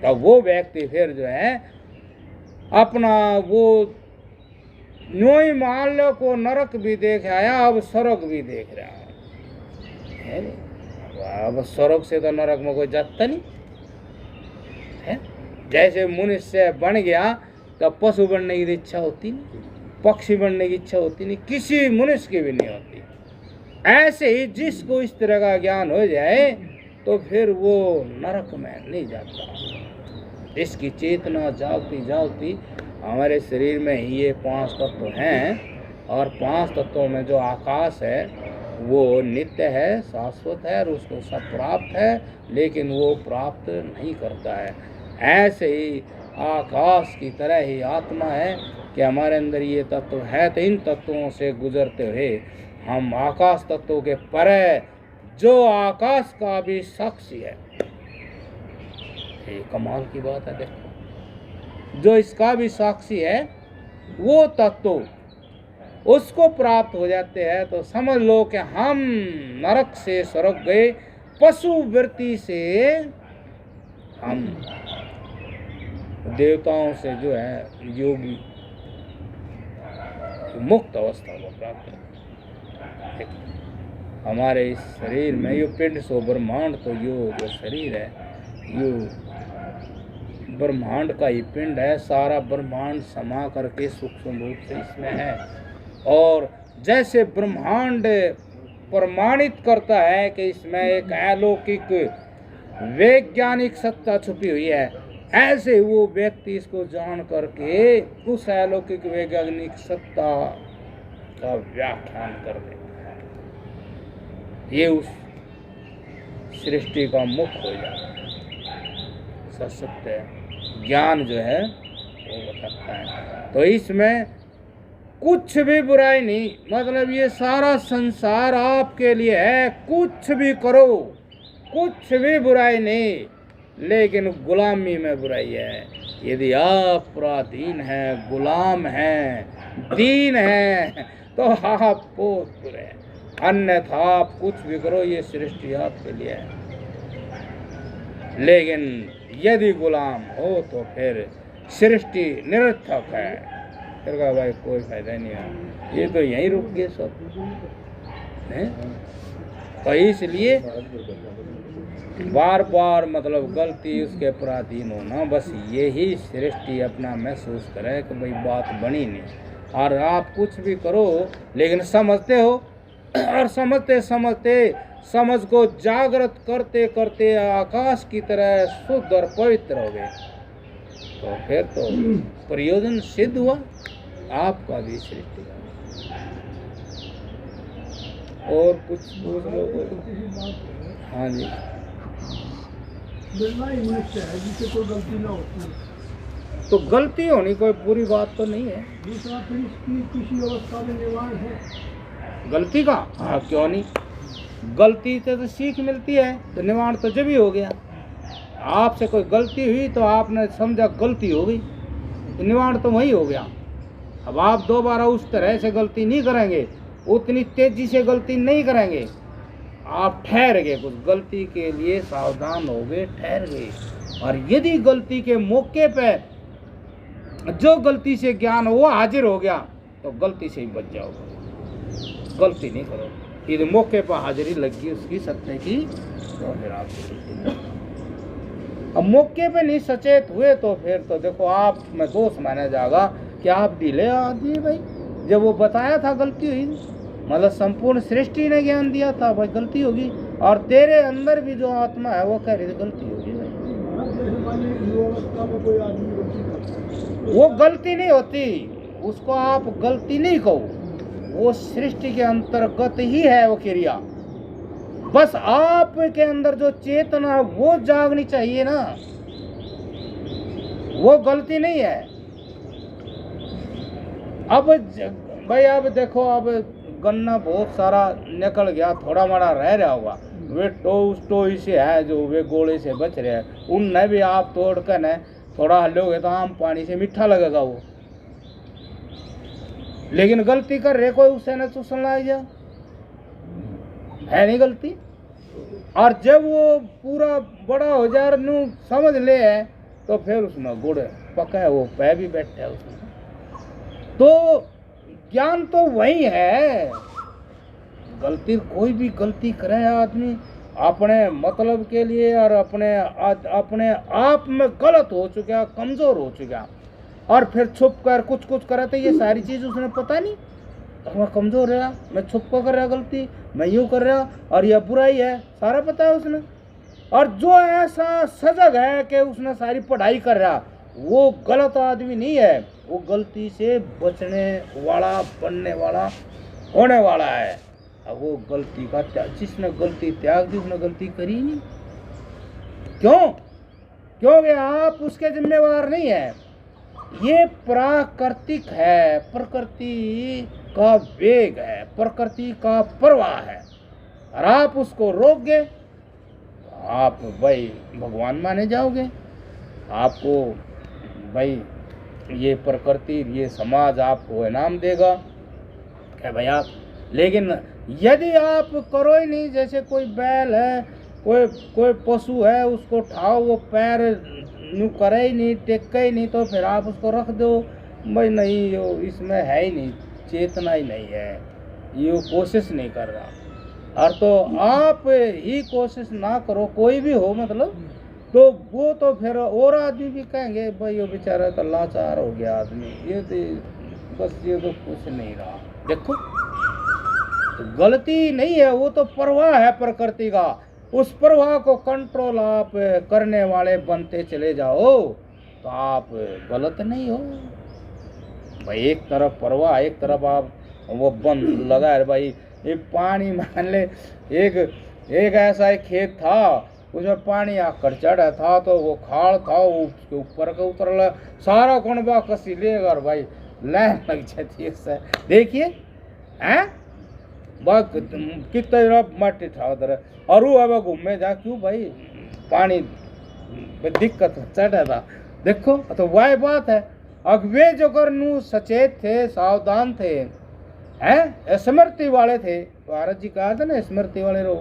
S1: तो वो व्यक्ति फिर जो है अपना वो यूं ही मान लो को नरक भी देख आया, अब स्वर्ग भी देख रहा है। अब स्वर्ग से तो नरक में कोई जाता नहीं है। जैसे मनुष्य बन गया तो पशु बनने की इच्छा होती नहीं, पक्षी बनने की इच्छा होती नहीं, किसी मनुष्य की भी नहीं होती। ऐसे ही जिसको इस तरह का ज्ञान हो जाए तो फिर वो नरक में नहीं जाता। इसकी चेतना जागती जागती हमारे शरीर में ही ये 5 तत्व हैं, और 5 तत्वों में जो आकाश है वो नित्य है, शाश्वत है, और उसको सब प्राप्त है, लेकिन वो प्राप्त नहीं करता है। ऐसे ही आकाश की तरह ही आत्मा है कि हमारे अंदर ये तत्व है, तो इन तत्वों से गुजरते हुए हम आकाश तत्वों के परे जो आकाश का भी साक्षी है, ये कमाल की बात है। देखो जो इसका भी साक्षी है वो तत्व उसको प्राप्त हो जाते हैं, तो समझ लो कि हम नरक से स्वर्ग गए, पशु वृत्ति से हम देवताओं से जो है योगी मुक्त अवस्था को प्राप्त है। हमारे इस शरीर में यो पिंड सो ब्रह्मांड, तो यो जो शरीर है यो ब्रह्मांड का ही पिंड है। सारा ब्रह्मांड समा करके सूक्ष्म रूप से इसमें है, और जैसे ब्रह्मांड प्रमाणित करता है कि इसमें एक अलौकिक वैज्ञानिक सत्ता छुपी हुई है, ऐसे वो व्यक्ति इसको जान करके उस अलौकिक वैज्ञानिक सत्ता का व्याख्यान कर देता है। ये उस सृष्टि का मुख हो जाता है, सत्य ज्ञान जो है वो बताता है। तो इसमें कुछ भी बुराई नहीं, मतलब ये सारा संसार आपके लिए है, कुछ भी करो, कुछ भी बुराई नहीं, लेकिन गुलामी में बुराई है। यदि आप पराधीन हैं, गुलाम हैं, दीन हैं, तो आप बहुत बुरे हैं। अन्यथा आप कुछ भी करो, ये सृष्टि आपके लिए है। लेकिन यदि गुलाम हो तो फिर सृष्टि निरर्थक है, फिर कहा भाई कोई फायदा नहीं है, ये तो यहीं रुक गए सब हैं। तो इसलिए बार बार मतलब गलती उसके पराधीन होना, बस यही सृष्टि अपना महसूस करे कि भाई बात बनी नहीं, और आप कुछ भी करो लेकिन समझते हो, और समझते समझते समझ को जागृत करते करते आकाश की तरह शुद्ध और पवित्र हो गए, तो फिर तो प्रयोजन सिद्ध हुआ आपका भी सृष्टि का। और कुछ पूछ लो। हाँ जी।
S3: मिलना ही मनुष्य है जिससे कोई गलती ना होती।
S1: तो गलती होनी कोई बुरी बात तो नहीं है।
S3: दूसरा फिर इसकी किसी अवस्था में निर्माण है।
S1: गलती का हाँ क्यों नहीं, गलती से तो सीख मिलती है, तो निवारण तो जब ही हो गया। आपसे कोई गलती हुई तो आपने समझा गलती हो गई, तो निवारण तो वही हो गया। अब आप दोबारा उस तरह से गलती नहीं करेंगे, उतनी तेजी से गलती नहीं करेंगे, आप ठहर गए, कुछ गलती के लिए सावधान हो गए, ठहर गए। और यदि गलती के मौके पे जो गलती से ज्ञान वो हाजिर हो गया तो गलती से ही बच जाओगे, गलती नहीं करो। यदि मौके पर हाजिरी लगी उसकी सत्य की तो फिर आप गलती नहीं। अब मौके पे नहीं सचेत हुए तो फिर तो देखो आप में दोष माना जाएगा कि आप ढीले आदमी भाई, जब वो बताया था गलती हुई, मतलब संपूर्ण सृष्टि ने ज्ञान दिया था भाई गलती होगी, और तेरे अंदर भी जो आत्मा है वो कह रही थी गलती होगी भाई।
S3: जैसे मान लीजिए युवावस्था में कोई आदमी गलती करता है,
S1: वो गलती नहीं होती, उसको आप गलती नहीं कहो, वो सृष्टि के अंतर्गत ही है वो क्रिया। बस आपके अंदर जो चेतना वो जागनी चाहिए ना, वो गलती नहीं है। अब भाई अब देखो, अब गन्ना बहुत सारा निकल गया, थोड़ा मोड़ा रह रहा होगा, वे टोई से है जो वे गोले से बच रहे हैं, उनने भी आप तोड़ कर न थोड़ा हलोगे तो आम पानी से मीठा लगेगा वो, लेकिन गलती कर रहे कोई उसे न चूसन ला जा, है नहीं गलती। और जब वो पूरा बड़ा हो जाए नू समझ ले है तो फिर उसमें गुड़ पका है, वो पै भी बैठा है उसमें। तो ज्ञान तो वही है। गलती कोई भी गलती करे आदमी अपने मतलब के लिए और अपने आप में गलत हो चुका, कमजोर हो चुका, और फिर छुप कर कुछ करे तो ये सारी चीज उसने पता नहीं, मैं कमजोर रहा, मैं छुप कर रहा गलती, मैं यूं कर रहा और यह बुराई है, सारा पता है उसने। और जो ऐसा सजग है कि उसने सारी पढ़ाई कर रहा, वो गलत आदमी नहीं है, वो गलती से बचने वाला, बनने वाला, होने वाला है। अब वो गलती का जिसने गलती त्याग दी उसने गलती करी नहीं। क्यों? क्योंकि आप उसके जिम्मेवार नहीं है। ये प्राकृतिक है, प्रकृति का वेग है, प्रकृति का प्रवाह है, और आप उसको रोक गए आप भाई भगवान माने जाओगे। आपको भाई ये प्रकृति, ये समाज आपको इनाम देगा क्या भाई आप। लेकिन यदि आप करो ही नहीं, जैसे कोई बैल है, कोई पशु है, उसको ठाओ, वो पैर यूँ करे ही नहीं, टेके ही नहीं, तो फिर आप उसको रख दो भाई, नहीं यो इसमें है ही नहीं, चेतना ही नहीं है, ये कोशिश नहीं कर रहा। और तो आप ही कोशिश ना करो, कोई भी हो मतलब, तो वो तो फिर और आदमी भी कहेंगे भाई वो बेचारा तो लाचार हो गया आदमी, ये तो बस ये तो कुछ नहीं रहा। देखो तो गलती नहीं है, वो तो प्रवाह है प्रकृति का, उस प्रवाह को कंट्रोल आप करने वाले बनते चले जाओ तो आप गलत नहीं हो भाई। एक तरफ प्रवाह, एक तरफ आप वो बंद लगा है भाई। ये पानी मान ले, एक ऐसा एक खेत था, उसमें पानी आकर चढ़ा था, तो वो खाड़ था, वो उसके ऊपर का उतर सारा कौनबा कसी लेगा और भाई लाइन लग जाती है। देखिए हैं कितना मट्टी था उधर, और वो अब घूमे जा क्यों भाई, पानी दिक्कत चढ़ा था। देखो तो वही बात है। अब वे जो करनू सचेत थे, सावधान थे, हैं स्मृति वाले थे, भारत जी कहा था ना स्मृति वाले रहो,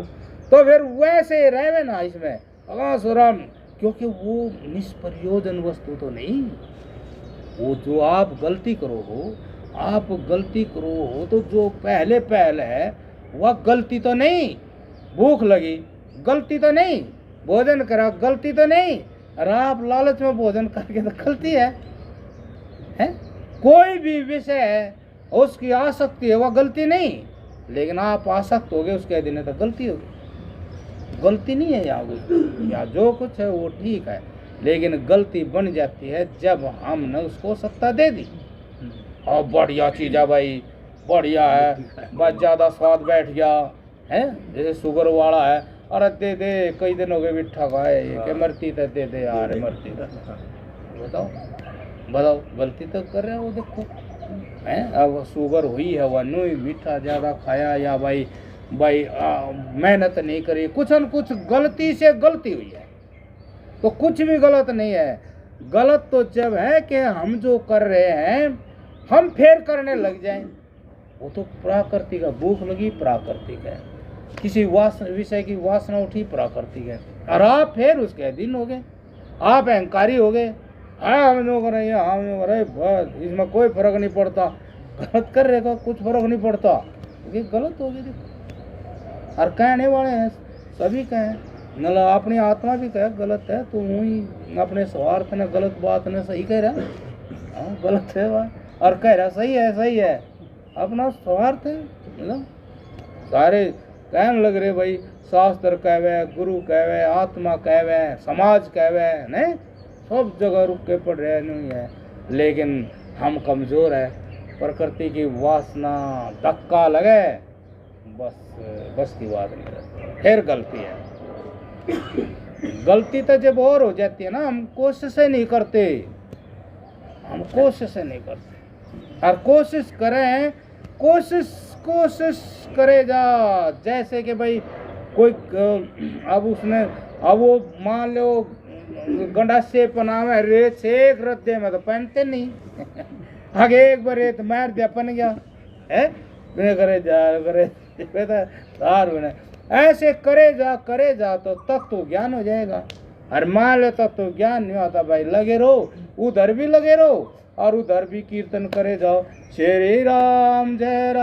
S1: तो फिर वैसे रहे ना इसमें अगासुराम, क्योंकि वो निष्प्रयोजन वस्तु तो नहीं। वो जो आप गलती करो हो, आप गलती करो हो तो जो पहले है वह गलती तो नहीं। भूख लगी गलती तो नहीं, भोजन करा गलती तो नहीं, और आप लालच में भोजन करके तो गलती है। कोई भी विषय है उसकी आसक्ति है वह गलती नहीं, लेकिन आप आसक्त हो गए उसके अधीन तो गलती होगी। गलती नहीं है या जो कुछ है वो ठीक है, लेकिन गलती बन जाती है जब हमने उसको सत्ता दे दी। और बढ़िया चीज़ है भाई, बढ़िया है, बस ज़्यादा स्वाद बैठ गया है, जैसे शुगर वाला है, अरे दे दे, कई दिन हो गए बिठा खाए के मरती तो दे दे यार, मरती तो। बताओ बताओ, गलती तो कर रहे हो, देखो हैं। अब शुगर हुई है, वह मीठा ज़्यादा खाया, या भाई मेहनत नहीं करी, कुछ न कुछ गलती से गलती हुई है, तो कुछ भी गलत नहीं है। गलत तो जब है कि हम जो कर रहे हैं हम फेर करने लग जाएं, वो तो प्राकृतिक है। भूख लगी प्राकृतिक है, किसी विषय की वासना उठी प्राकृतिक है, और आप फिर उसके अधीन हो गए, आप अहंकारी हो गए। हम जो कर रहे हैं, हम जो कर रहे हैं, बस इसमें कोई फर्क नहीं पड़ता। गलत कर रहे का कुछ फर्क नहीं पड़ता, क्योंकि गलत हो गई देखो। और कहने वाले हैं सभी कहें, मतलब अपनी आत्मा भी कहे गलत है, तो वही अपने स्वार्थ ने गलत बात ने सही कह रहा, हाँ गलत है बात, और कह रहा सही है, सही है, अपना स्वार्थ है। मतलब सारे कहने लग रहे भाई, शास्त्र कहवे, गुरु कहवे, आत्मा कहवे, समाज कहवे, नहीं सब जगह रुक के पड़ रहे नहीं है, लेकिन हम कमज़ोर है, प्रकृति की वासना धक्का लगे, बस की बात नहीं रहती, फिर गलती है। गलती तो जब और हो जाती है ना, हम कोशिश नहीं करते, हम कोशिश नहीं करते, और कोशिश करें, कोशिश करे जा। जैसे कि भाई कोई अब उसने, अब वो मान लो गंडासे पहनावे, रेत से एक रद्दे में तो पहनते नहीं आगे एक बार रेत मार दिया पहन गया है, करे जा तार बने। ऐसे करे जा तो तत्व ज्ञान हो जाएगा। और मान लो तत्व ज्ञान नहीं होता भाई, लगे रहो, उधर भी लगे रहो और उधर भी कीर्तन करे जाओ, श्री राम जय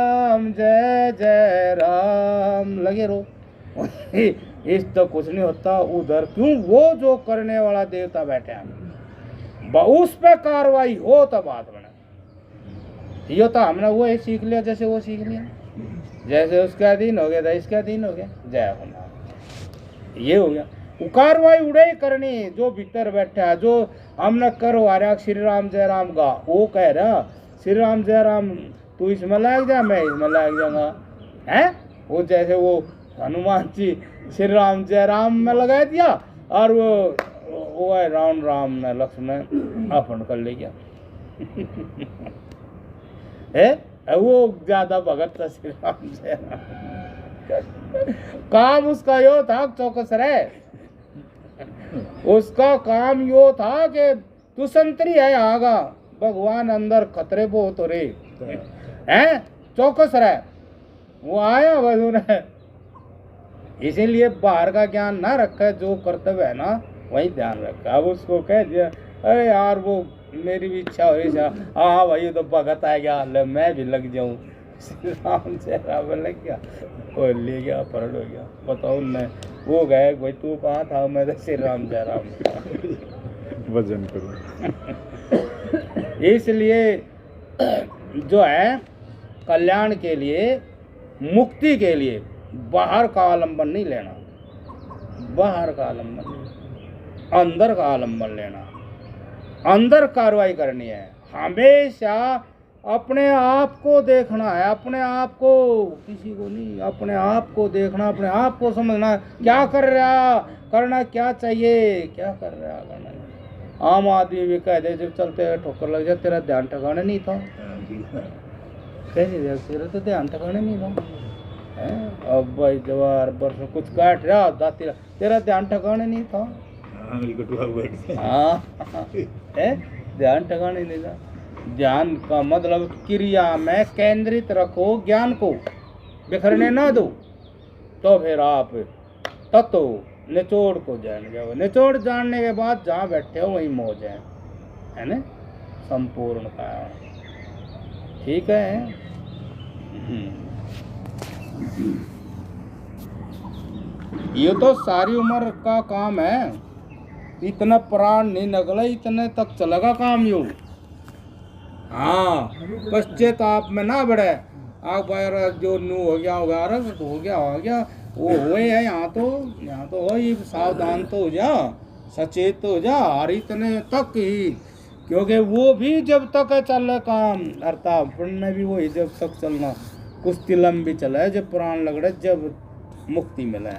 S1: जय राम, लगे रहो इस तो कुछ नहीं होता। उधर क्यों, वो जो करने वाला देवता बैठे हैं, उस पे कार्रवाई हो तो बात बने। ये तो हमने वो ही सीख लिया, जैसे वो सीख लिया, जैसे उसका अधीन हो गया था इसका अधीन हो गया, जय हो, ये हो गया। वो कार्रवाई उड़े करनी, जो भीतर बैठा है, जो हमने करो आ रहा श्री राम जय राम का, वो कह रहा श्री राम जय राम, तू इसमें लग जा, मैं इसमें लग जाऊंगा, है वो जैसे वो हनुमान जी श्री राम जय राम में लगा दिया, और वो राम ने लक्ष्मण अपहरण कर ले गया है, वो ज्यादा भगत था श्री राम जय राम। काम उसका यो था चौकस रहे, उसका काम यो था कि तू संतरी है आगा, भगवान अंदर खतरे बहुत हो रहे हैं, चौकस रहे। वो आया बस उन्हें, इसीलिए बाहर का ज्ञान ना रखा, जो कर्तव्य है ना वही ध्यान रखा। अब उसको कह दिया, अरे यार वो मेरी भी इच्छा हो रही है, हाँ भाई तो भगत आ गया, मैं भी लग जाऊं, श्री राम से राम लग गया, वो ले गया, अपहरण हो गया। बताओ मैं, वो गए भाई तू कहाँ था, मैं तो श्री राम जय राम
S2: वजन करो
S1: इसलिए जो है कल्याण के लिए, मुक्ति के लिए बाहर का आलम्बन नहीं लेना, बाहर का आलम्बन नहीं, अंदर का आलम्बन लेना, अंदर कार्रवाई करनी है। हमेशा अपने आप को देखना है, अपने आप को, किसी को नहीं, अपने आप को देखना, अपने आप को समझना, क्या कर रहा, करना क्या चाहिए, क्या कर रहा करना। आम आदमी भी कह दे, जब चलते हुए ठोकर लग जाए, तेरा ध्यान ठिकाने नहीं था, कैसे तेरा तो ध्यान ठिकाने नहीं था, अब भाई जवार बरसों कुछ काट रहा दाती रहा, तेरा ध्यान ठिकाने नहीं था, हाँ ध्यान ठिकाने नहीं था। ध्यान का मतलब क्रिया में केंद्रित रखो, ज्ञान को बिखरने ना दो, तो फिर आप तत्व निचोड़ को जान जाओ। निचोड़ जानने के बाद जहाँ बैठे हो वही मौज है ना, संपूर्ण का, ठीक है। ये तो सारी उम्र का काम है, इतना प्राण नहीं निकले, इतने तक चलेगा काम यो। हाँ पश्चाताप में ना बढ़े, आप जो नू हो गया होगा, हो गया वो हुए है, यहाँ तो हो ही, सावधान तो हो जा, सचेत तो हो जा, और इतने तक ही, क्योंकि वो भी जब तक है चल काम, अर्थात पुण्य भी वही जब तक चलना, कुश्ती लंबी चला है, जब प्राण लग रहे, जब मुक्ति मिले